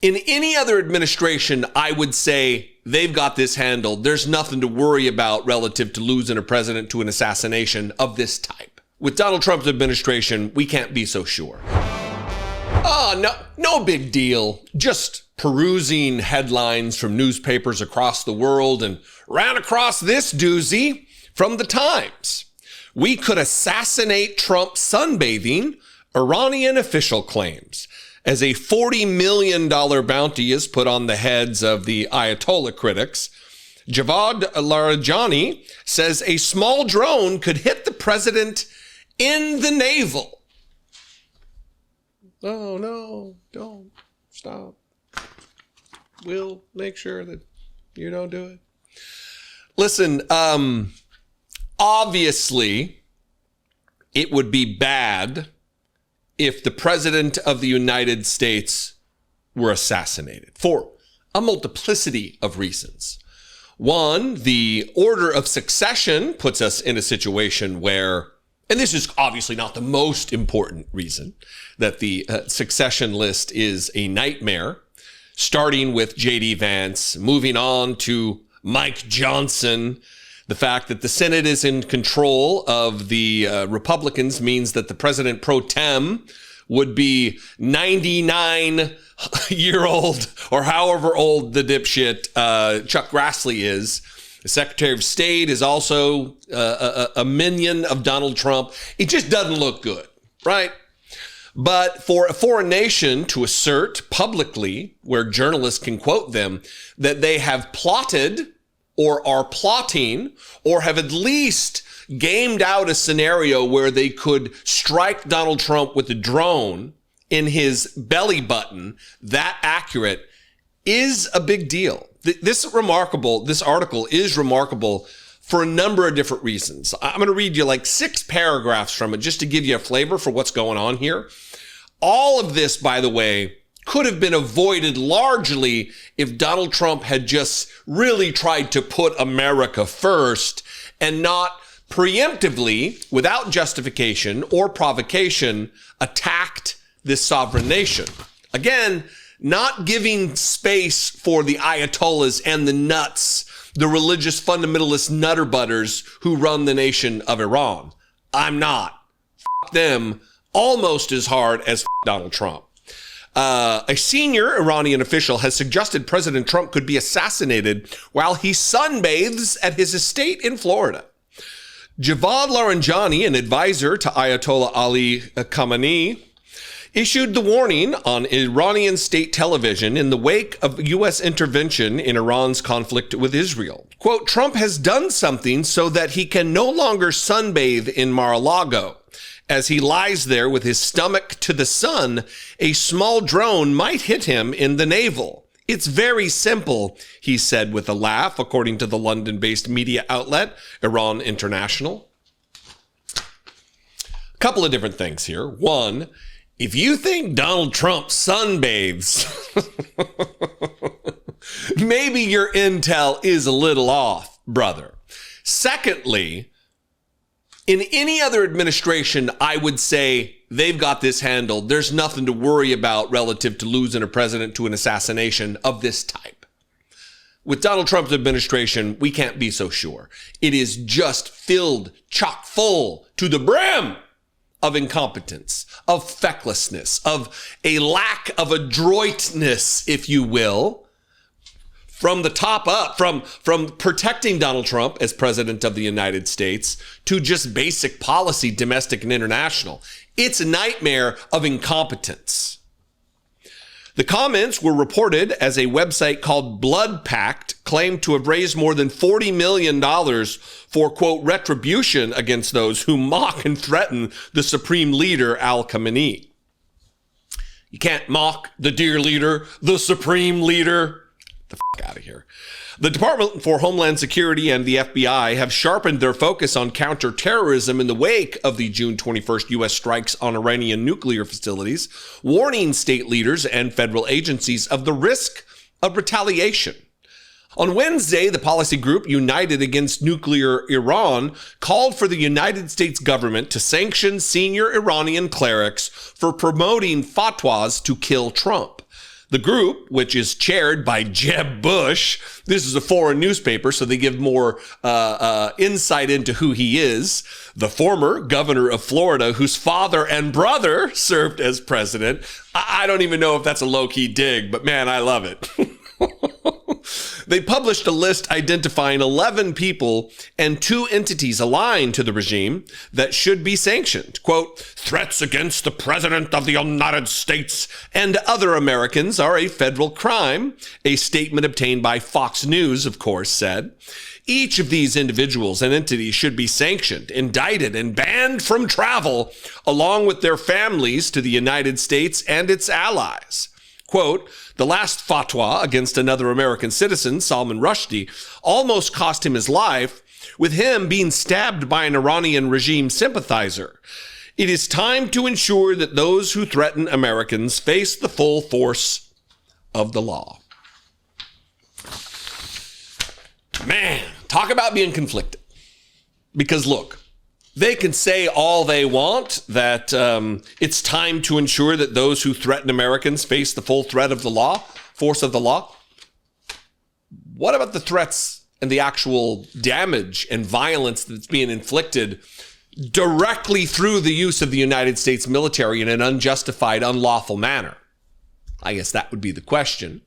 In any other administration, I would say they've got this handled. There's nothing to worry about relative to losing a president to an assassination of this type. With Donald Trump's administration, we can't be so sure. No big deal. Just perusing headlines from newspapers across the world and ran across this doozy from the Times. We could assassinate Trump sunbathing, Iranian official claims, as a $40 million bounty is put on the heads of the Ayatollah critics. Javad Larijani says a small drone could hit the president in the navel. Oh, no, don't stop. We'll make sure that you don't do it. Listen, obviously, it would be bad if the president of the United States were assassinated for a multiplicity of reasons. One, the order of succession puts us in a situation where, and this is obviously not the most important reason, that the succession list is a nightmare, starting with J.D. Vance, moving on to Mike Johnson. The fact that the Senate is in control of the Republicans means that the president pro tem would be 99-year-old or however old the dipshit Chuck Grassley is. The Secretary of State is also a minion of Donald Trump. It just doesn't look good, right? But for a foreign nation to assert publicly, where journalists can quote them, that they have plotted or are plotting or have at least gamed out a scenario where they could strike Donald Trump with a drone in his belly button, that accurate, is a big deal. This article is remarkable for a number of different reasons. I'm going to read you like 6 paragraphs from it just to give you a flavor for what's going on here. All of this, by the way, could have been avoided largely if Donald Trump had just really tried to put America first and not preemptively, without justification or provocation, attacked this sovereign nation. Again, not giving space for the Ayatollahs and the nuts, the religious fundamentalist nutterbutters who run the nation of Iran. I'm not. F them almost as hard as Donald Trump. A senior Iranian official has suggested President Trump could be assassinated while he sunbathes at his estate in Florida. Javad Larijani, an advisor to Ayatollah Ali Khamenei, issued the warning on Iranian state television in the wake of U.S. intervention in Iran's conflict with Israel. Quote, Trump has done something so that he can no longer sunbathe in Mar-a-Lago. As he lies there with his stomach to the sun, a small drone might hit him in the navel. It's very simple, he said with a laugh, according to the London-based media outlet, Iran International. A couple of different things here. One, if you think Donald Trump sunbathes, maybe your intel is a little off, brother. Secondly, in any other administration, I would say they've got this handled. There's nothing to worry about relative to losing a president to an assassination of this type. With Donald Trump's administration, we can't be so sure. It is just filled chock full to the brim of incompetence, of fecklessness, of a lack of adroitness, if you will, from the top up, from protecting Donald Trump as president of the United States to just basic policy, domestic and international. It's a nightmare of incompetence. The comments were reported as a website called Blood Pact claimed to have raised more than $40 million for, quote, retribution against those who mock and threaten the supreme leader, Al Khamenei. You can't mock the dear leader, the supreme leader. The f*** out of here. The Department for Homeland Security and the FBI have sharpened their focus on counterterrorism in the wake of the June 21st U.S. strikes on Iranian nuclear facilities, warning state leaders and federal agencies of the risk of retaliation. On Wednesday, the policy group United Against Nuclear Iran called for the United States government to sanction senior Iranian clerics for promoting fatwas to kill Trump. The group, which is chaired by Jeb Bush, this is a foreign newspaper, so they give more insight into who he is. The former governor of Florida, whose father and brother served as president. I don't even know if that's a low-key dig, but man, I love it. They published a list identifying 11 people and 2 entities aligned to the regime that should be sanctioned. Quote, threats against the President of the United States and other Americans are a federal crime, a statement obtained by Fox News, of course, said. Each of these individuals and entities should be sanctioned, indicted, and banned from travel, along with their families to the United States and its allies. Quote, the last fatwa against another American citizen, Salman Rushdie, almost cost him his life, with him being stabbed by an Iranian regime sympathizer. It is time to ensure that those who threaten Americans face the full force of the law. Man, talk about being conflicted. Because look, they can say all they want, that it's time to ensure that those who threaten Americans face the full threat of the law, force of the law. What about the threats and the actual damage and violence that's being inflicted directly through the use of the United States military in an unjustified, unlawful manner? I guess that would be the question.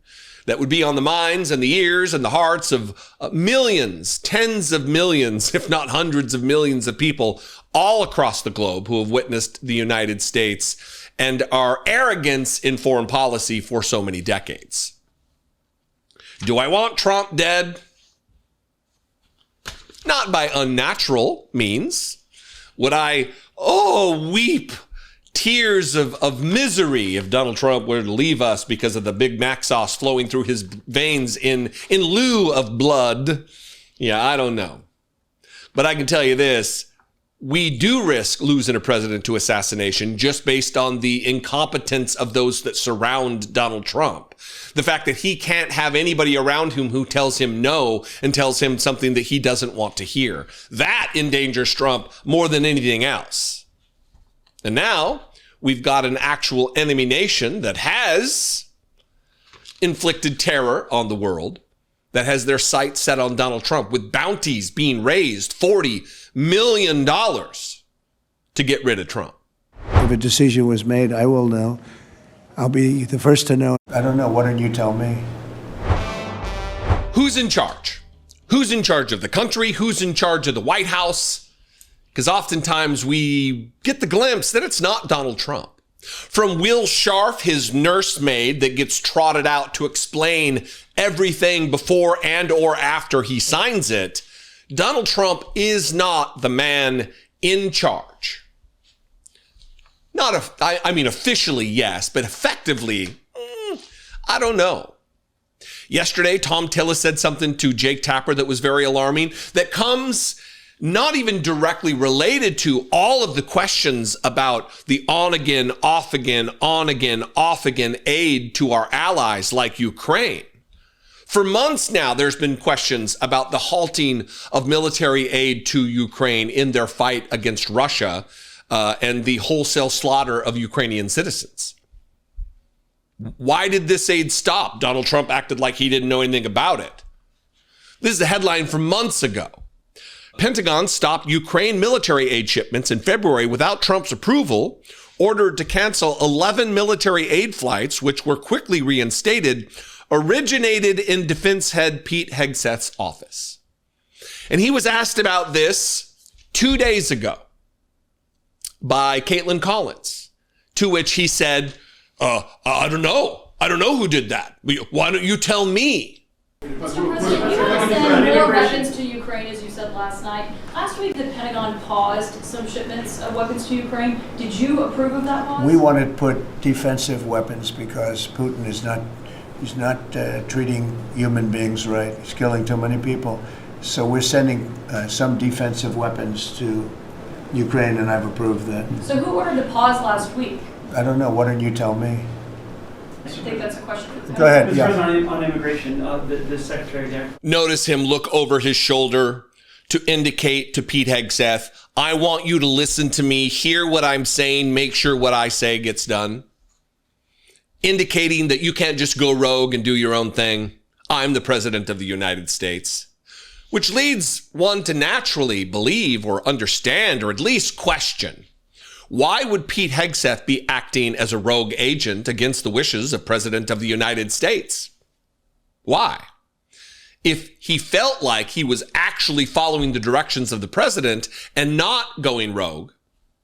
That would be on the minds and the ears and the hearts of millions, tens of millions, if not hundreds of millions of people all across the globe who have witnessed the United States and our arrogance in foreign policy for so many decades. Do I want Trump dead? Not by unnatural means. Would I, weep tears of misery if Donald Trump were to leave us because of the Big Mac sauce flowing through his veins in lieu of blood? Yeah, I don't know. But I can tell you this, we do risk losing a president to assassination just based on the incompetence of those that surround Donald Trump. The fact that he can't have anybody around him who tells him no and tells him something that he doesn't want to hear. That endangers Trump more than anything else. And now we've got an actual enemy nation that has inflicted terror on the world, that has their sights set on Donald Trump, with bounties being raised, $40 million to get rid of Trump. If a decision was made, I will know. I'll be the first to know. I don't know. Why don't you tell me? Who's in charge? Who's in charge of the country? Who's in charge of the White House? Because oftentimes we get the glimpse that it's not Donald Trump. From Will Scharf, his nursemaid that gets trotted out to explain everything before and or after he signs it, Donald Trump is not the man in charge. I mean, officially, yes, but effectively, I don't know. Yesterday, Tom Tillis said something to Jake Tapper that was very alarming, that comes not even directly related to all of the questions about the on-again, off-again, on-again, off-again aid to our allies like Ukraine. For months now, there's been questions about the halting of military aid to Ukraine in their fight against Russia and the wholesale slaughter of Ukrainian citizens. Why did this aid stop? Donald Trump acted like he didn't know anything about it. This is a headline from months ago. Pentagon stopped Ukraine military aid shipments in February without Trump's approval, ordered to cancel 11 military aid flights, which were quickly reinstated, originated in defense head Pete Hegseth's office. And he was asked about this 2 days ago by Caitlin Collins, to which he said, I don't know. I don't know who did that. Why don't you tell me? Mr. President, you have sent more weapons to Ukraine, as you said last night. Last week, the Pentagon paused some shipments of weapons to Ukraine. Did you approve of that pause? We want to put defensive weapons because Putin is not treating human beings right. He's killing too many people. So we're sending some defensive weapons to Ukraine, and I've approved that. So who ordered the pause last week? I don't know. Why don't you tell me? I think that's a question. Go ahead. Mr. Yeah. President, on immigration, the secretary there. Notice him look over his shoulder to indicate to Pete Hegseth, I want you to listen to me, hear what I'm saying, make sure what I say gets done. indicating that you can't just go rogue and do your own thing. I'm the president of the United States, which leads one to naturally believe or understand or at least question, why would Pete Hegseth be acting as a rogue agent against the wishes of President of the United States? Why? If he felt like he was actually following the directions of the president and not going rogue,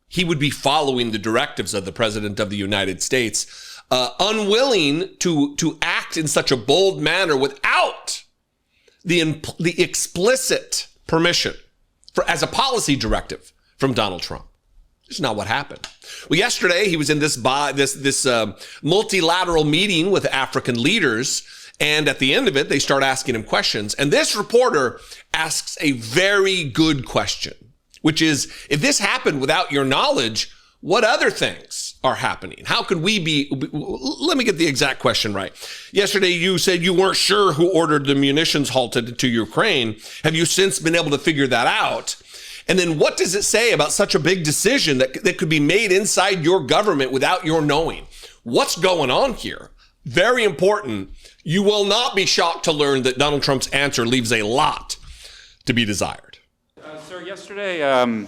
he would be following the directives of the President of the United States, unwilling to act in such a bold manner without the explicit permission as a policy directive from Donald Trump. It's not what happened. Well, yesterday he was in this multilateral meeting with African leaders, and at the end of it, they start asking him questions. And this reporter asks a very good question, which is, if this happened without your knowledge, what other things are happening? How could we be? Let me get the exact question right. Yesterday, you said you weren't sure who ordered the munitions halted to Ukraine. Have you since been able to figure that out? And then what does it say about such a big decision that could be made inside your government without your knowing? What's going on here? Very important. You will not be shocked to learn that Donald Trump's answer leaves a lot to be desired. Sir, yesterday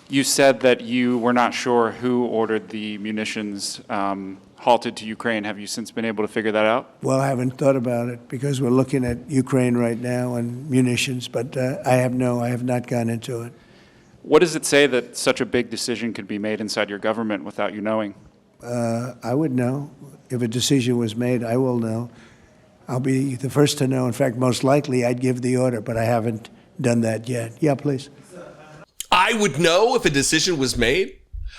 you said that you were not sure who ordered the munitions halted to Ukraine. Have you since been able to figure that out? Well, I haven't thought about it because we're looking at Ukraine right now and munitions, but I have not gone into it. What does it say that such a big decision could be made inside your government without you knowing? I would know. If a decision was made, I will know. I'll be the first to know. In fact, most likely I'd give the order, but I haven't done that yet. Yeah, please. I would know if a decision was made.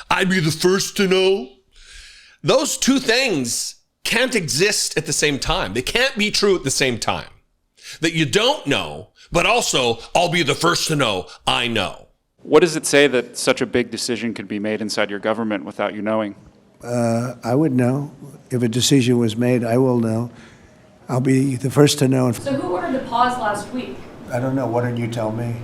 I'd be the first to know. Those two things can't exist at the same time. They can't be true at the same time. That you don't know, but also I'll be the first to know. I know. What does it say that such a big decision could be made inside your government without you knowing? I would know. If a decision was made, I will know. I'll be the first to know. So who ordered the pause last week? I don't know. Why don't you tell me?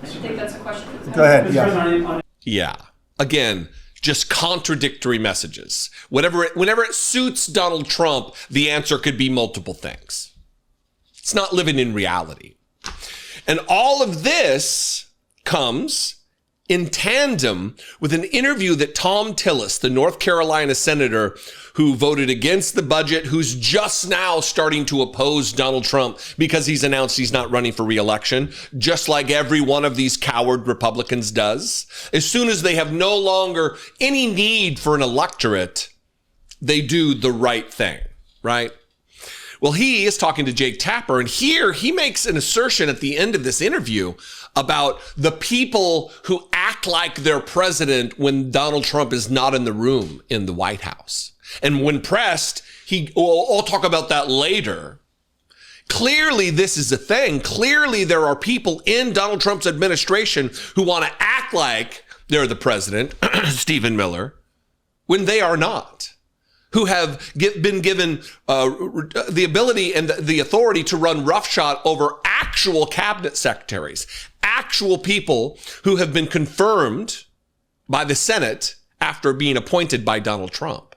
I think that's a question for the Go ahead. Mr. Yeah. President, Yeah. Again, just contradictory messages. Whenever it suits Donald Trump, the answer could be multiple things. It's not living in reality. And all of this comes in tandem with an interview that Tom Tillis, the North Carolina senator who voted against the budget, who's just now starting to oppose Donald Trump because he's announced he's not running for re-election, just like every one of these coward Republicans does. As soon as they have no longer any need for an electorate, they do the right thing, right? Well, he is talking to Jake Tapper, and here he makes an assertion at the end of this interview about the people who act like they're president when Donald Trump is not in the room in the White House. And when pressed, I'll talk about that later. Clearly, this is a thing. Clearly, there are people in Donald Trump's administration who want to act like they're the president, Stephen Miller, when they are not, who have been given the ability and the authority to run roughshod over actual cabinet secretaries, actual people who have been confirmed by the Senate after being appointed by Donald Trump.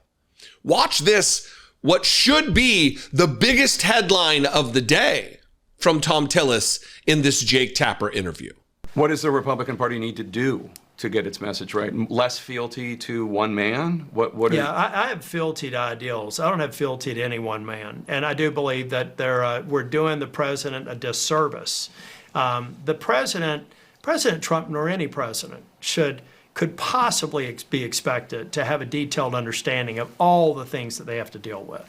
Watch this, what should be the biggest headline of the day from Tom Tillis in this Jake Tapper interview. What does the Republican Party need to do to get its message right? Less fealty to one man? I have fealty to ideals. I don't have fealty to any one man. And I do believe that we're doing the president a disservice. President Trump, nor any president, could possibly be expected to have a detailed understanding of all the things that they have to deal with.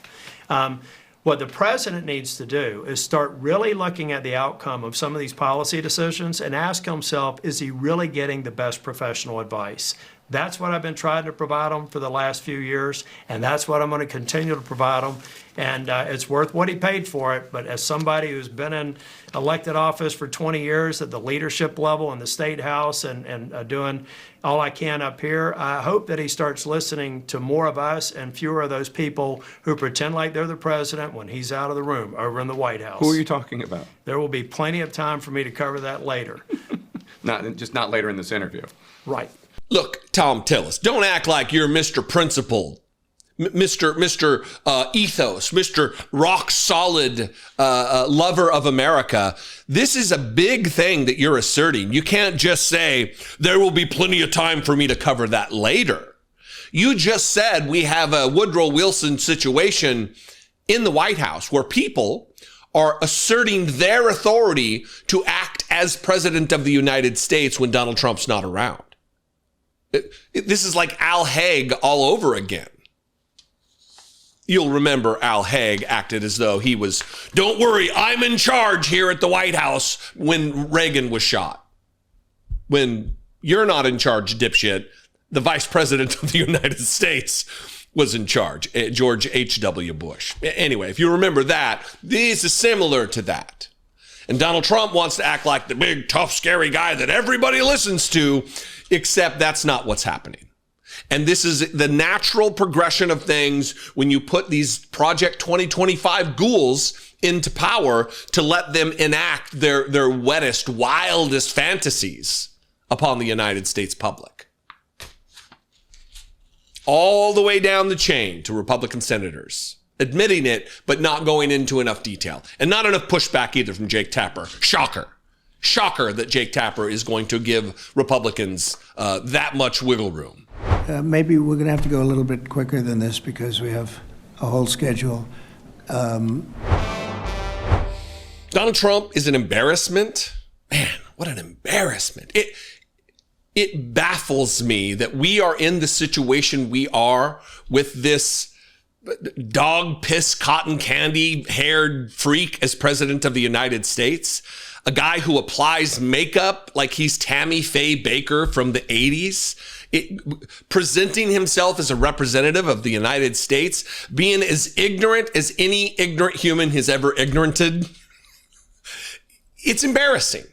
What the president needs to do is start really looking at the outcome of some of these policy decisions and ask himself, is he really getting the best professional advice? That's what I've been trying to provide him for the last few years, and that's what I'm going to continue to provide him. And it's worth what he paid for it, but as somebody who's been in elected office for 20 years at the leadership level in the State House and doing all I can up here, I hope that he starts listening to more of us and fewer of those people who pretend like they're the president when he's out of the room over in the White House. Who are you talking about? There will be plenty of time for me to cover that later. Not later in this interview. Right. Look, Tom Tillis, don't act like you're Mr. Principled Mr. Ethos, Mr. Rock Solid lover of America. This is a big thing that you're asserting. You can't just say, there will be plenty of time for me to cover that later. You just said we have a Woodrow Wilson situation in the White House where people are asserting their authority to act as president of the United States when Donald Trump's not around. This is like Al Haig all over again. You'll remember Al Haig acted as though he was, don't worry, I'm in charge here at the White House when Reagan was shot. When you're not in charge, dipshit, the vice president of the United States was in charge, George H.W. Bush. Anyway, if you remember that, this is similar to that. And Donald Trump wants to act like the big, tough, scary guy that everybody listens to, except that's not what's happening. And this is the natural progression of things when you put these Project 2025 ghouls into power to let them enact their wettest, wildest fantasies upon the United States public. All the way down the chain to Republican senators, admitting it, but not going into enough detail. And not enough pushback either from Jake Tapper. Shocker. Shocker that Jake Tapper is going to give Republicans that much wiggle room. Maybe we're going to have to go a little bit quicker than this because we have a whole schedule. Donald Trump is an embarrassment. Man, what an embarrassment. It baffles me that we are in the situation we are with this dog piss cotton candy haired freak as president of the United States. A guy who applies makeup like he's Tammy Faye Baker from the 80s. Presenting himself as a representative of the United States, being as ignorant as any ignorant human has ever ignoranted. It's embarrassing.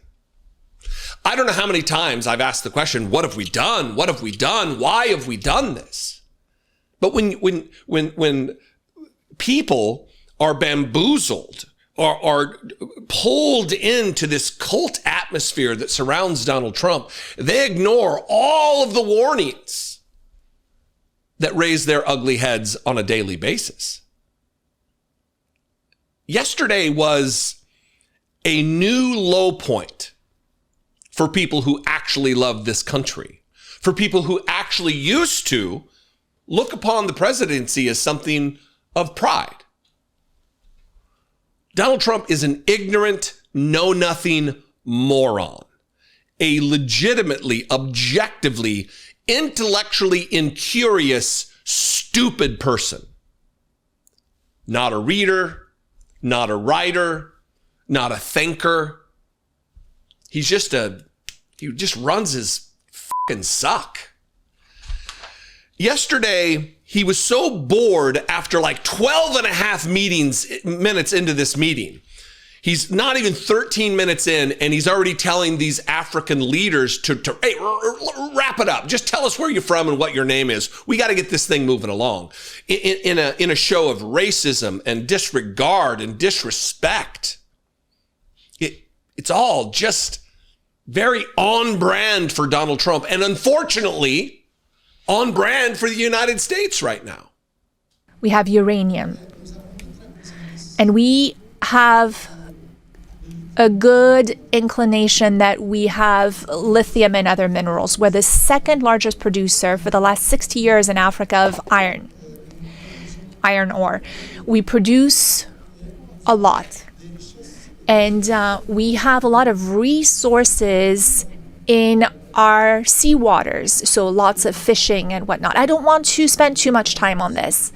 I don't know how many times I've asked the question, what have we done? What have we done? Why have we done this? But when people are bamboozled or are pulled into this cult atmosphere that surrounds Donald Trump, they ignore all of the warnings that raise their ugly heads on a daily basis. Yesterday was a new low point for people who actually love this country, for people who actually used to look upon the presidency as something of pride. Donald Trump is an ignorant, know-nothing moron, a legitimately, objectively, intellectually incurious, stupid person. Not a reader, not a writer, not a thinker. He just runs his fucking suck. Yesterday, he was so bored after like 12 and a half minutes into this meeting. He's not even 13 minutes in, and he's already telling these African leaders to hey, wrap it up. Just tell us where you're from and what your name is. We got to get this thing moving along. In a show of racism and disregard and disrespect. It's all just very on brand for Donald Trump, and unfortunately, on brand for the United States right now. We have uranium, and we have a good inclination that we have lithium and other minerals. We're the second largest producer for the last 60 years in Africa of iron ore. We produce a lot. And we have a lot of resources in our seawaters, so lots of fishing and whatnot. I don't want to spend too much time on this.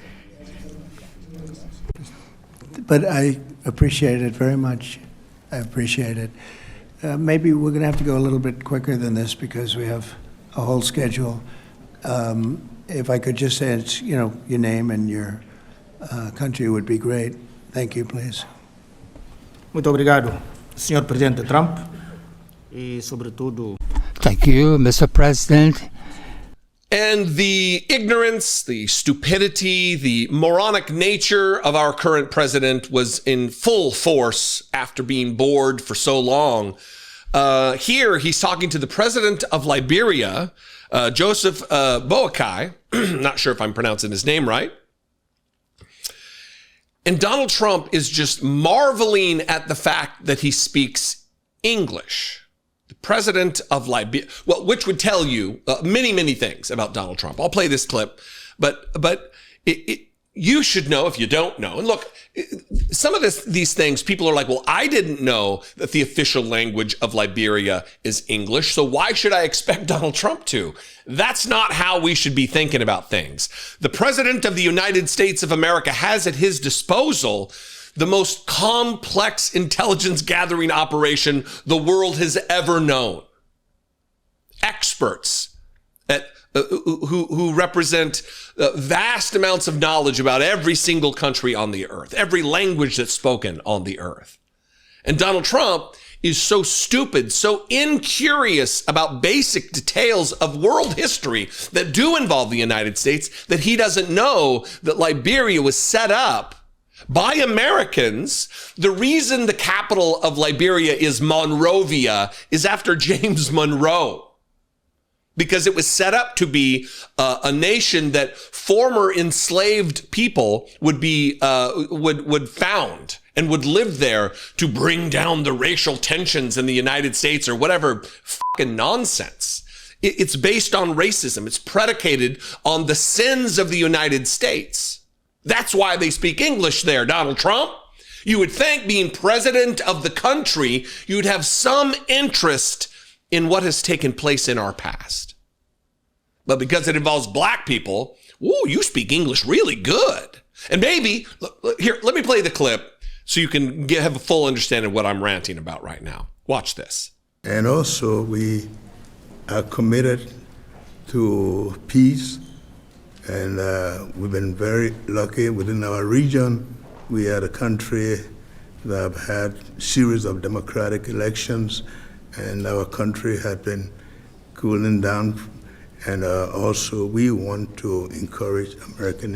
But I appreciate it very much. I appreciate it. Maybe we're going to have to go a little bit quicker than this because we have a whole schedule. If I could just say it's, your name and your country would be great. Thank you, please. Muito obrigado, Sr. Presidente Trump, e sobretudo. Thank you, Mr. President. And the ignorance, the stupidity, the moronic nature of our current president was in full force after being bored for so long. Here, he's talking to the president of Liberia, Joseph Boakai. Not sure if I'm pronouncing his name right. And Donald Trump is just marveling at the fact that he speaks English. The president of Liberia, well, which would tell you many, many things about Donald Trump. I'll play this clip, but you should know if you don't know. And look, some of these things, people are like, well, I didn't know that the official language of Liberia is English, so why should I expect Donald Trump to? That's not how we should be thinking about things. The President of the United States of America has at his disposal the most complex intelligence gathering operation the world has ever known. Experts who represent vast amounts of knowledge about every single country on the earth, every language that's spoken on the earth. And Donald Trump is so stupid, so incurious about basic details of world history that do involve the United States that he doesn't know that Liberia was set up by Americans. The reason the capital of Liberia is Monrovia is after James Monroe, because it was set up to be a nation that former enslaved people would be would found and would live there to bring down the racial tensions in the United States or whatever fucking nonsense. It's based on racism. It's predicated on the sins of the United States. That's why they speak English there, Donald Trump. You would think, being president of the country, you'd have some interest in what has taken place in our past. But because it involves black people, ooh, you speak English really good. And maybe, here, let me play the clip so you can have a full understanding of what I'm ranting about right now. Watch this. And also, we are committed to peace. And we've been very lucky within our region. We are a country that have had a series of democratic elections, and our country had been cooling down. And also, we want to encourage American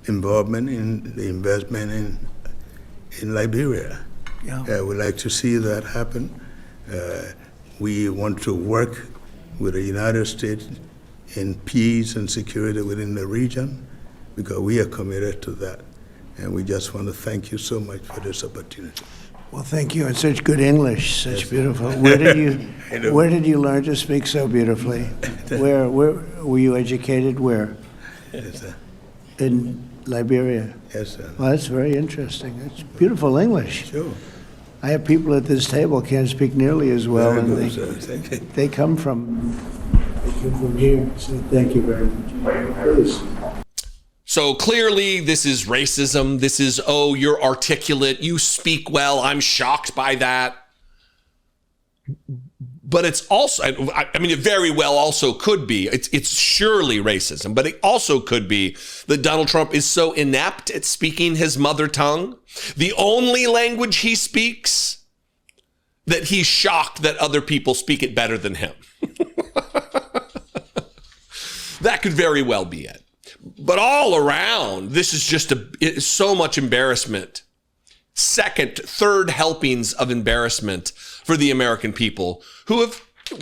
involvement in the investment in Liberia. Yeah. We'd like to see that happen. We want to work with the United States in peace and security within the region, because we are committed to that. And we just want to thank you so much for this opportunity. Well, thank you. And such good English, such beautiful. Where did you learn to speak so beautifully? Where were you educated? Where? Yes, sir. In Liberia. Yes, sir. Well, that's very interesting. It's beautiful English. Sure. I have people at this table can't speak nearly as well, Very and good, sir. Thank you. they come from here. So thank you very much. Please. So clearly this is racism. This is, oh, you're articulate, you speak well, I'm shocked by that. But it's also, I mean, it very well also could be, it's surely racism, but it also could be that Donald Trump is so inept at speaking his mother tongue, the only language he speaks, that he's shocked that other people speak it better than him. That could very well be it. But all around, this is just so much embarrassment. Second, third helpings of embarrassment for the American people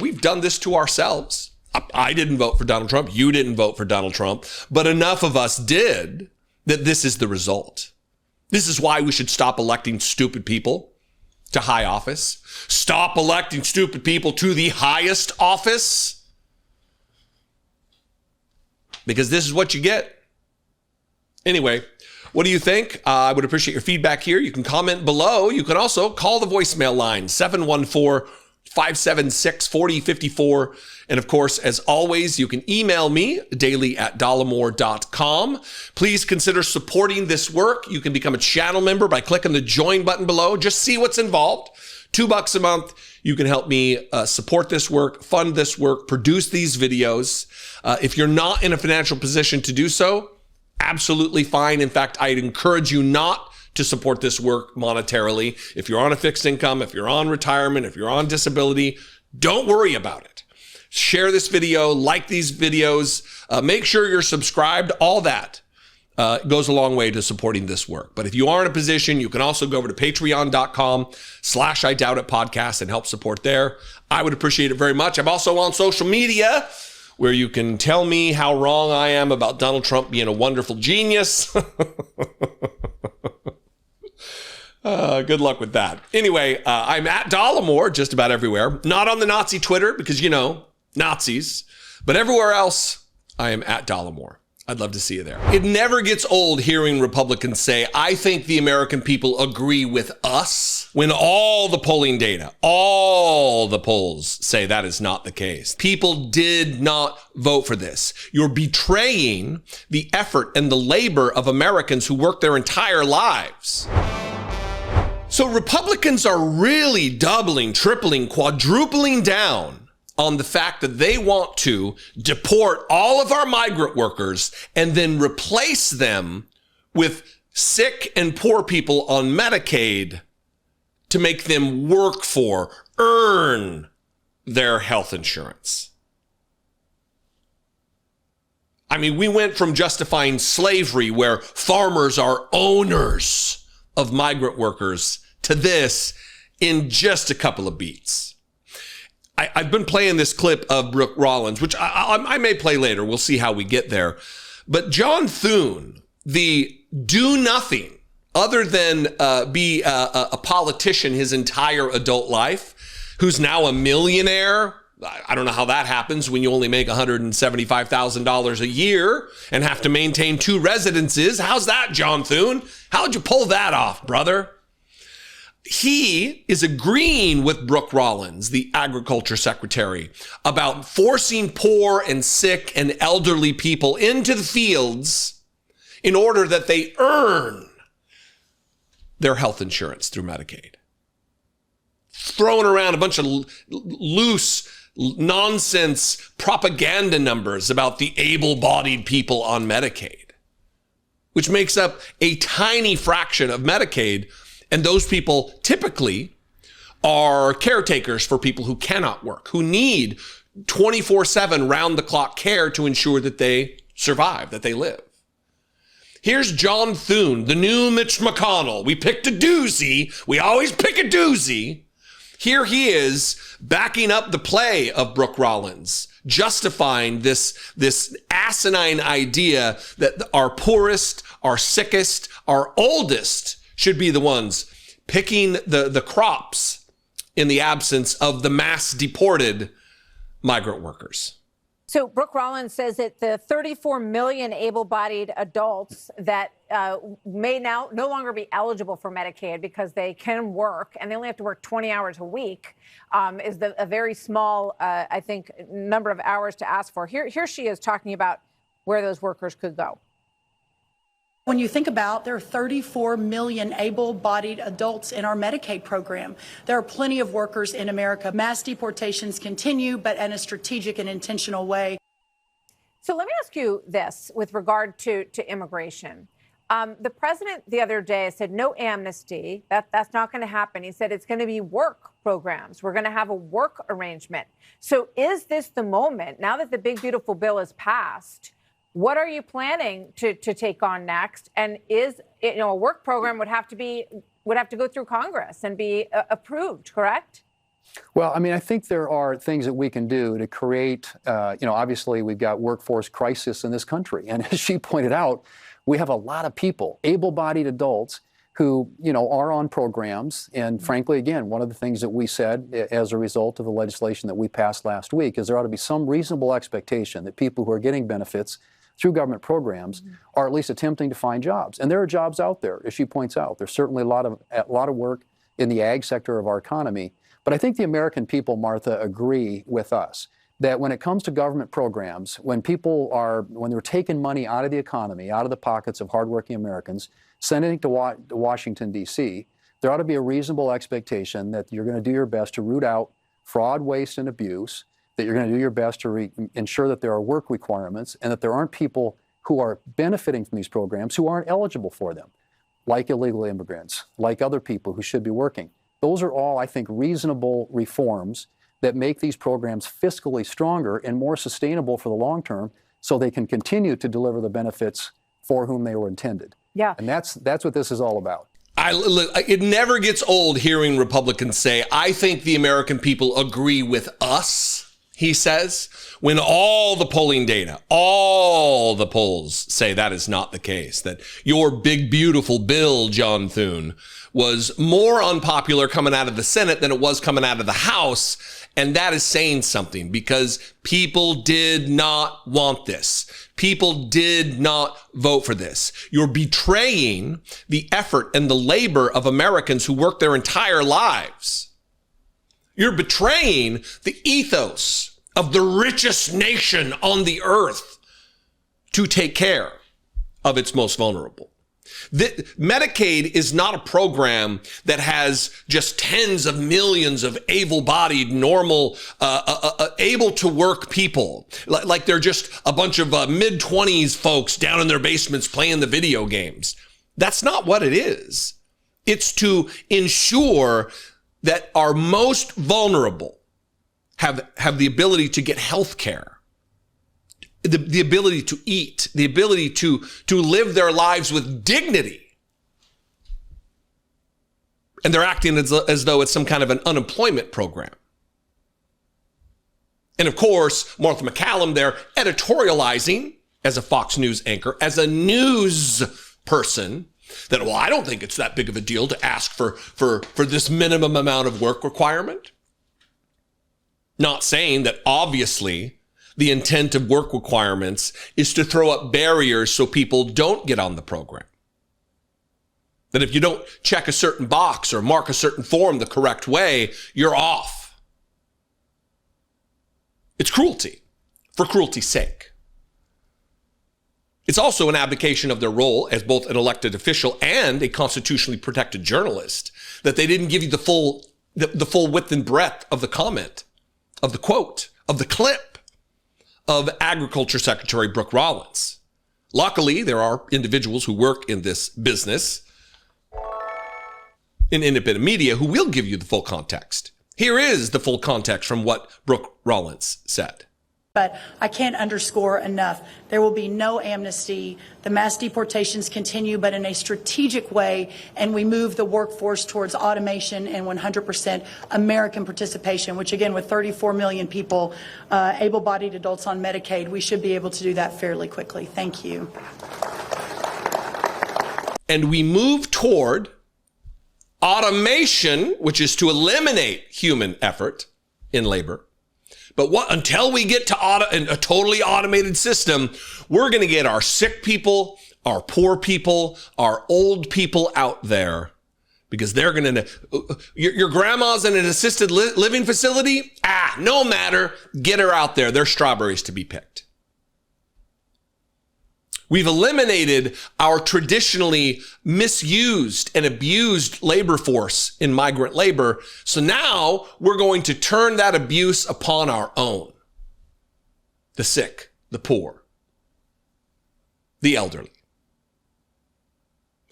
we've done this to ourselves. I didn't vote for Donald Trump. You didn't vote for Donald Trump. But enough of us did that this is the result. This is why we should stop electing stupid people to high office. Stop electing stupid people to the highest office. Because this is what you get. Anyway, what do you think? I would appreciate your feedback here. You can comment below. You can also call the voicemail line, 714-576-4054. And of course, as always, you can email me daily@dollemore.com. Please consider supporting this work. You can become a channel member by clicking the join button below. Just see what's involved. $2 a month. You can help me support this work, fund this work, produce these videos. If you're not in a financial position to do so, absolutely fine. In fact, I'd encourage you not to support this work monetarily. If you're on a fixed income, if you're on retirement, if you're on disability, don't worry about it. Share this video, like these videos, make sure you're subscribed, all that. Goes a long way to supporting this work. But if you are in a position, you can also go over to patreon.com/IDoubtIt podcast and help support there. I would appreciate it very much. I'm also on social media where you can tell me how wrong I am about Donald Trump being a wonderful genius. Good luck with that. Anyway, I'm at Dollemore just about everywhere. Not on the Nazi Twitter because, you know, Nazis. But everywhere else, I am at Dollemore. I'd love to see you there. It never gets old hearing Republicans say, I think the American people agree with us, when all the polling data, all the polls say that is not the case. People did not vote for this. You're betraying the effort and the labor of Americans who work their entire lives. So Republicans are really doubling, tripling, quadrupling down on the fact that they want to deport all of our migrant workers and then replace them with sick and poor people on Medicaid to make them work for, earn their health insurance. I mean, we went from justifying slavery, where farmers are owners of migrant workers, to this in just a couple of beats. I've been playing this clip of Brooke Rollins, which I may play later. We'll see how we get there. But John Thune, the do nothing other than be a politician his entire adult life, who's now a millionaire. I don't know how that happens when you only make $175,000 a year and have to maintain 2 residences. How's that, John Thune? How'd you pull that off, brother? He is agreeing with Brooke Rollins, the agriculture secretary, about forcing poor and sick and elderly people into the fields in order that they earn their health insurance through Medicaid. Throwing around a bunch of loose nonsense propaganda numbers about the able-bodied people on Medicaid, which makes up a tiny fraction of Medicaid. And those people typically are caretakers for people who cannot work, who need 24/7 round-the-clock care to ensure that they survive, that they live. Here's John Thune, the new Mitch McConnell. We picked a doozy. We always pick a doozy. Here he is backing up the play of Brooke Rollins, justifying this asinine idea that our poorest, our sickest, our oldest should be the ones picking the crops in the absence of the mass deported migrant workers. So Brooke Rollins says that the 34 million able-bodied adults that may now no longer be eligible for Medicaid because they can work and they only have to work 20 hours a week is a very small, I think, number of hours to ask for. Here she is talking about where those workers could go. When you think about, there are 34 million able-bodied adults in our Medicaid program. There are plenty of workers in America. Mass deportations continue, but in a strategic and intentional way. So let me ask you this with regard to immigration. The president the other day said no amnesty. That's not going to happen. He said it's going to be work programs. We're going to have a work arrangement. So is this the moment, now that the big, beautiful bill is passed, what are you planning to take on next? And a work program would have to go through Congress and be approved, correct? Well, I mean, I think there are things that we can do to create, obviously we've got workforce crisis in this country. And as she pointed out, we have a lot of people, able-bodied adults who, are on programs. And frankly, again, one of the things that we said as a result of the legislation that we passed last week is there ought to be some reasonable expectation that people who are getting benefits through government programs are at least attempting to find jobs. And there are jobs out there, as she points out. There's certainly a lot of work in the ag sector of our economy. But I think the American people, Martha, agree with us that when it comes to government programs, when they're taking money out of the economy, out of the pockets of hardworking Americans, sending it to Washington, D.C., there ought to be a reasonable expectation that you're going to do your best to root out fraud, waste, and abuse, that you're going to do your best to ensure that there are work requirements and that there aren't people who are benefiting from these programs who aren't eligible for them, like illegal immigrants, like other people who should be working. Those are all, I think, reasonable reforms that make these programs fiscally stronger and more sustainable for the long term so they can continue to deliver the benefits for whom they were intended. Yeah. And that's what this is all about. It never gets old hearing Republicans say, I think the American people agree with us. he says, when all the polling data, all the polls say that is not the case, that your big, beautiful bill, John Thune, was more unpopular coming out of the Senate than it was coming out of the House. And that is saying something, because people did not want this. People did not vote for this. You're betraying the effort and the labor of Americans who work their entire lives. You're betraying the ethos of the richest nation on the earth to take care of its most vulnerable. Medicaid is not a program that has just tens of millions of able-bodied, normal, able-to-work people. Like they're just a bunch of mid-20s folks down in their basements playing the video games. That's not what it is. It's to ensure that our most vulnerable have the ability to get health care, the ability to eat, the ability to live their lives with dignity. And they're acting as though it's some kind of an unemployment program. And of course, Martha MacCallum there editorializing as a Fox News anchor, as a news person, that, well, I don't think it's that big of a deal to ask for this minimum amount of work requirement. Not saying that obviously the intent of work requirements is to throw up barriers so people don't get on the program. That if you don't check a certain box or mark a certain form the correct way, you're off. It's cruelty for cruelty's sake. It's also an abdication of their role as both an elected official and a constitutionally protected journalist, that they didn't give you the full width and breadth of the comment, of the quote, of the clip of Agriculture Secretary Brooke Rollins. Luckily, there are individuals who work in this business, in independent media, who will give you the full context. Here is the full context from what Brooke Rollins said. But I can't underscore enough, there will be no amnesty. The mass deportations continue, but in a strategic way, and we move the workforce towards automation and 100% American participation, which again, with 34 million people, able-bodied adults on Medicaid, we should be able to do that fairly quickly. Thank you. And we move toward automation, which is to eliminate human effort in labor. But until we get to a totally automated system, we're going to get our sick people, our poor people, our old people out there, because they're going to, your grandma's in an assisted living facility? No matter. Get her out there. There's strawberries to be picked. We've eliminated our traditionally misused and abused labor force in migrant labor. So now we're going to turn that abuse upon our own. The sick, the poor, the elderly.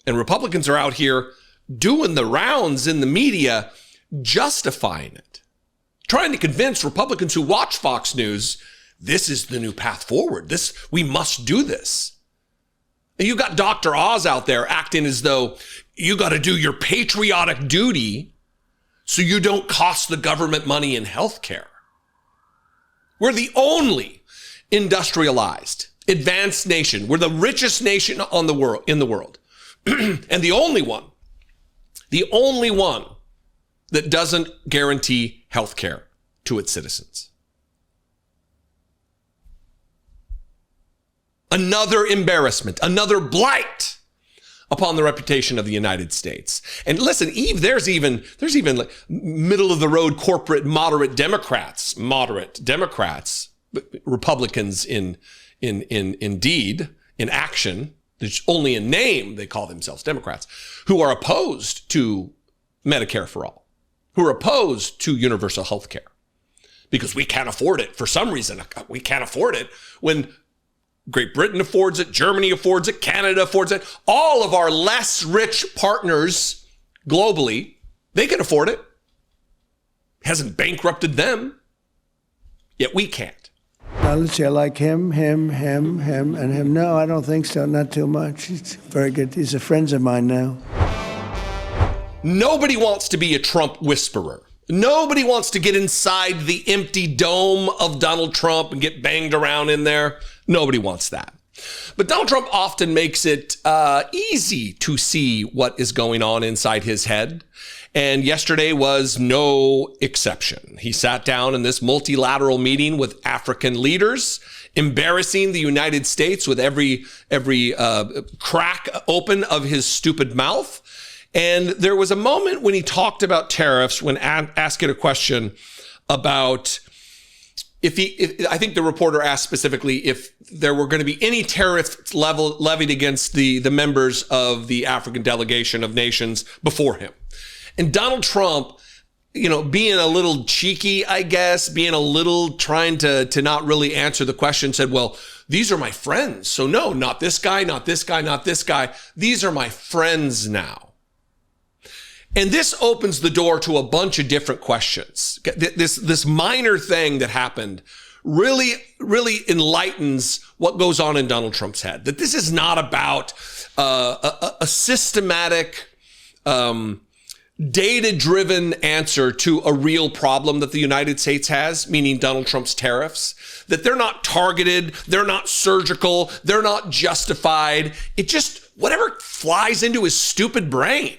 And Republicans are out here doing the rounds in the media, justifying it, trying to convince Republicans who watch Fox News, this is the new path forward. We must do this. And you got Dr. Oz out there acting as though you got to do your patriotic duty so you don't cost the government money in health care. We're the only industrialized, advanced nation. We're the richest nation in the world. And the only one that doesn't guarantee health care to its citizens. Another embarrassment, another blight upon the reputation of the United States. And listen, there's even like middle of the road corporate moderate Democrats, Republicans in deed, in action, there's only in name they call themselves Democrats, who are opposed to Medicare for all, who are opposed to universal health care. Because we can't afford it. For some reason, we can't afford it when Great Britain affords it, Germany affords it, Canada affords it. All of our less rich partners globally, they can afford it. Hasn't bankrupted them. Yet we can't. Let's say I like him, and him. No, I don't think so. Not too much. He's very good. He's friends of mine now. Nobody wants to be a Trump whisperer. Nobody wants to get inside the empty dome of Donald Trump and get banged around in there. Nobody wants that. But Donald Trump often makes it easy to see what is going on inside his head. And yesterday was no exception. He sat down in this multilateral meeting with African leaders, embarrassing the United States with every crack open of his stupid mouth. And there was a moment when he talked about tariffs, when asked a question about I think the reporter asked specifically if there were going to be any tariffs levied against the members of the African delegation of nations before him. And Donald Trump, being a little cheeky, I guess, being a little trying to not really answer the question, said, well, these are my friends. So no, not this guy, not this guy, not this guy. These are my friends now. And this opens the door to a bunch of different questions. This minor thing that happened really enlightens what goes on in Donald Trump's head. That this is not about a systematic, data-driven answer to a real problem that the United States has, meaning Donald Trump's tariffs. That they're not targeted, they're not surgical, they're not justified. It just, whatever flies into his stupid brain.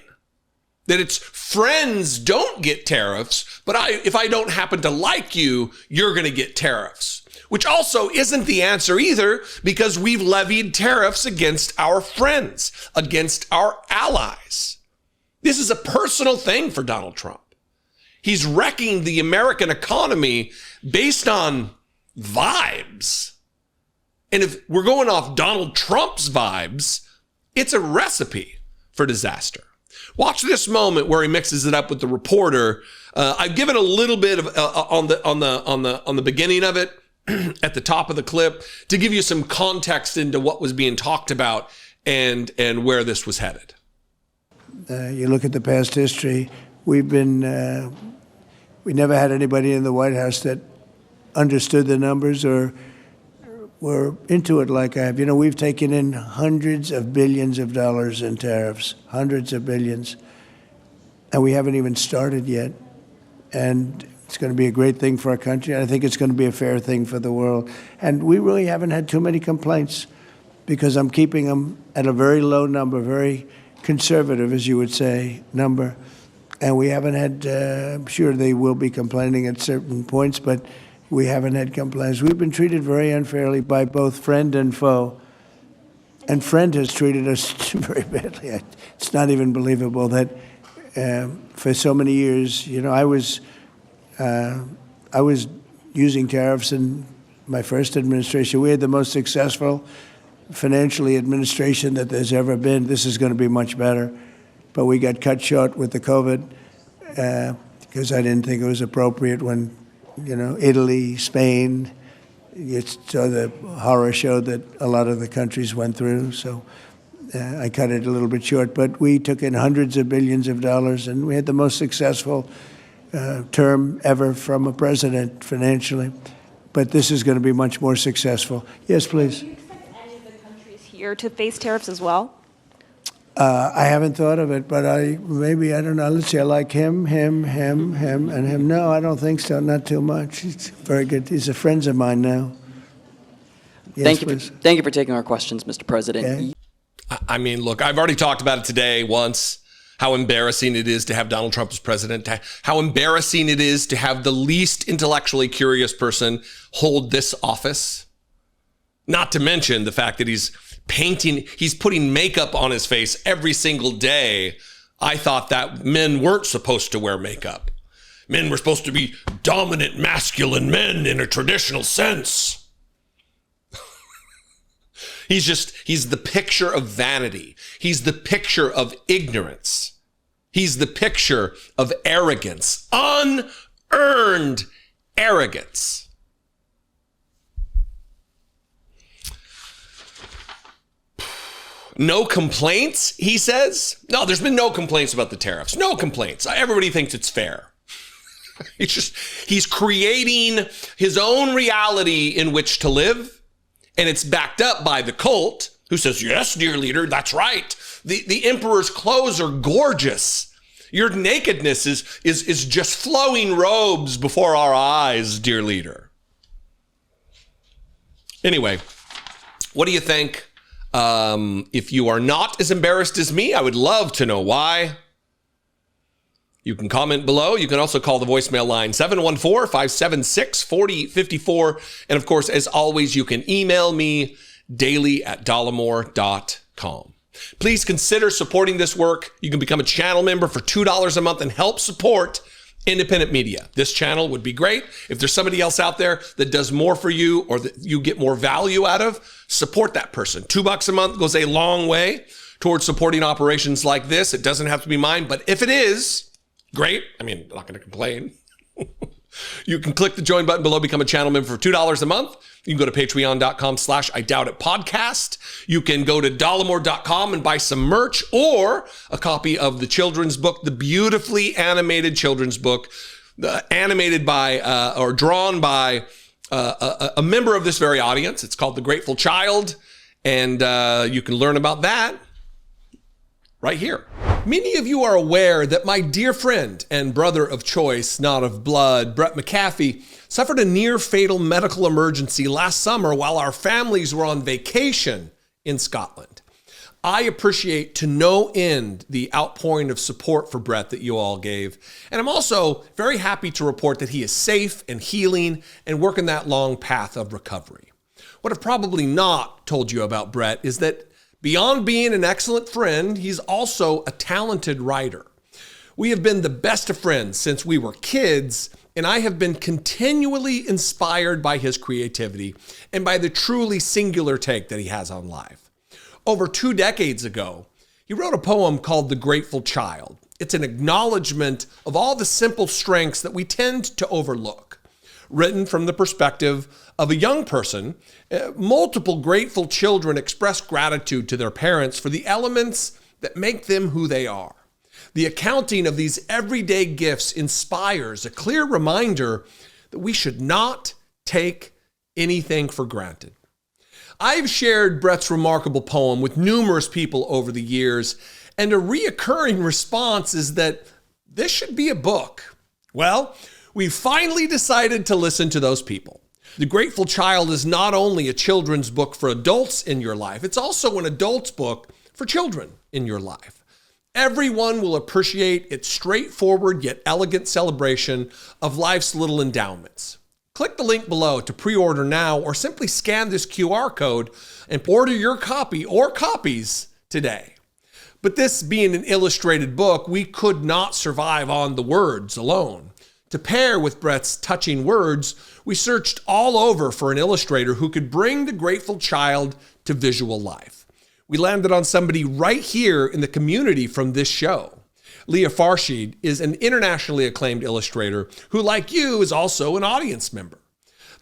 That it's friends don't get tariffs, but if I don't happen to like you, you're going to get tariffs. Which also isn't the answer either, because we've levied tariffs against our friends, against our allies. This is a personal thing for Donald Trump. He's wrecking the American economy based on vibes. And if we're going off Donald Trump's vibes, it's a recipe for disaster. Watch this moment where he mixes it up with the reporter. I've given a little bit of on the beginning of it at the top of the clip to give you some context into what was being talked about and where this was headed. You look at the past history. We never had anybody in the White House that understood the numbers or were into it like I have. We've taken in hundreds of billions of dollars in tariffs, hundreds of billions, and we haven't even started yet. And it's going to be a great thing for our country. I think it's going to be a fair thing for the world. And we really haven't had too many complaints because I'm keeping them at a very low number, very conservative, as you would say, number. And we haven't had, I'm sure they will be complaining at certain points, but we haven't had complaints. We've been treated very unfairly by both friend and foe. And friend has treated us very badly. It's not even believable that for so many years, I was using tariffs in my first administration. We had the most successful financially administration that there's ever been. This is going to be much better. But we got cut short with the COVID because I didn't think it was appropriate when Italy, Spain, you saw the horror show that a lot of the countries went through. So I cut it a little bit short. But we took in hundreds of billions of dollars, and we had the most successful term ever from a president financially. But this is going to be much more successful. Yes, please. Do you expect any of the countries here to face tariffs as well? I haven't thought of it, but I don't know. Let's see, I like him, and him. No, I don't think so, not too much. He's very good. He's a friend of mine now. Yes, Thank you for taking our questions, Mr. President. Okay. I mean, look, I've already talked about it today once, how embarrassing it is to have Donald Trump as president, how embarrassing it is to have the least intellectually curious person hold this office. Not to mention the fact that he's putting makeup on his face every single day. I thought that men weren't supposed to wear makeup. Men were supposed to be dominant, masculine men in a traditional sense. He's the picture of vanity. He's the picture of ignorance. He's the picture of arrogance, unearned arrogance. No complaints, he says. No, there's been no complaints about the tariffs. No complaints. Everybody thinks it's fair. He's creating his own reality in which to live. And it's backed up by the cult who says, yes, dear leader, that's right. The emperor's clothes are gorgeous. Your nakedness is just flowing robes before our eyes, dear leader. Anyway, what do you think? If you are not as embarrassed as me, I would love to know why. You can comment below. You can also call the voicemail line 714-576-4054. And of course, as always, you can email me daily@dollemore.com. Please consider supporting this work. You can become a channel member for $2 a month and help support independent media. This channel would be great. If there's somebody else out there that does more for you or that you get more value out of, support that person. $2 a month goes a long way towards supporting operations like this. It doesn't have to be mine, but if it is, great. I mean, I'm not going to complain. You can click the join button below, become a channel member for $2 a month. You can go to patreon.com/IDoubtItPodcast. You can go to Dollemore.com and buy some merch or a copy of the children's book, the beautifully animated children's book, animated by or drawn by a member of this very audience. It's called The Grateful Child, and you can learn about that right here. Many of you are aware that my dear friend and brother of choice, not of blood, Brett McAfee, suffered a near-fatal medical emergency last summer while our families were on vacation in Scotland. I appreciate to no end the outpouring of support for Brett that you all gave. And I'm also very happy to report that he is safe and healing and working that long path of recovery. What I've probably not told you about Brett is that beyond being an excellent friend, he's also a talented writer. We have been the best of friends since we were kids, and I have been continually inspired by his creativity and by the truly singular take that he has on life. Over 2 decades ago, he wrote a poem called The Grateful Child. It's an acknowledgement of all the simple strengths that we tend to overlook. Written from the perspective of a young person, multiple grateful children express gratitude to their parents for the elements that make them who they are. The accounting of these everyday gifts inspires a clear reminder that we should not take anything for granted. I've shared Brett's remarkable poem with numerous people over the years, and a reoccurring response is that this should be a book. Well, we finally decided to listen to those people. The Grateful Child is not only a children's book for adults in your life, it's also an adult's book for children in your life. Everyone will appreciate its straightforward yet elegant celebration of life's little endowments. Click the link below to pre-order now, or simply scan this QR code and order your copy or copies today. But this being an illustrated book, we could not survive on the words alone. To pair with Brett's touching words, we searched all over for an illustrator who could bring The Grateful Child to visual life. We landed on somebody right here in the community from this show. Leah Farshid is an internationally acclaimed illustrator who, like you, is also an audience member.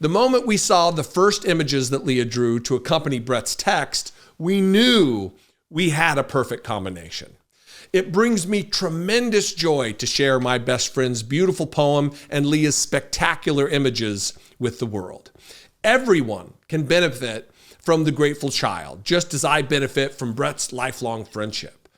The moment we saw the first images that Leah drew to accompany Brett's text, we knew we had a perfect combination. It brings me tremendous joy to share my best friend's beautiful poem and Leah's spectacular images with the world. Everyone can benefit from The Grateful Child, just as I benefit from Brett's lifelong friendship.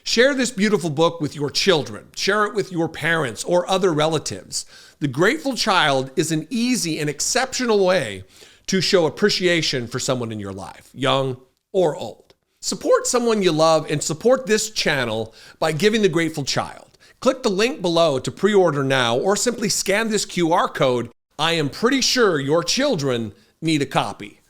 Share this beautiful book with your children. Share it with your parents or other relatives. The Grateful Child is an easy and exceptional way to show appreciation for someone in your life, young or old. Support someone you love and support this channel by giving The Grateful Child. Click the link below to pre-order now, or simply scan this QR code. I am pretty sure your children need a copy.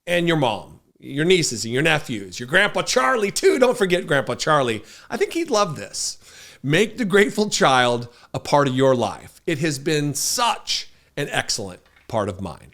And your mom, your nieces and your nephews, your Grandpa Charlie too. Don't forget Grandpa Charlie. I think he'd love this. Make The Grateful Child a part of your life. It has been such an excellent part of mine.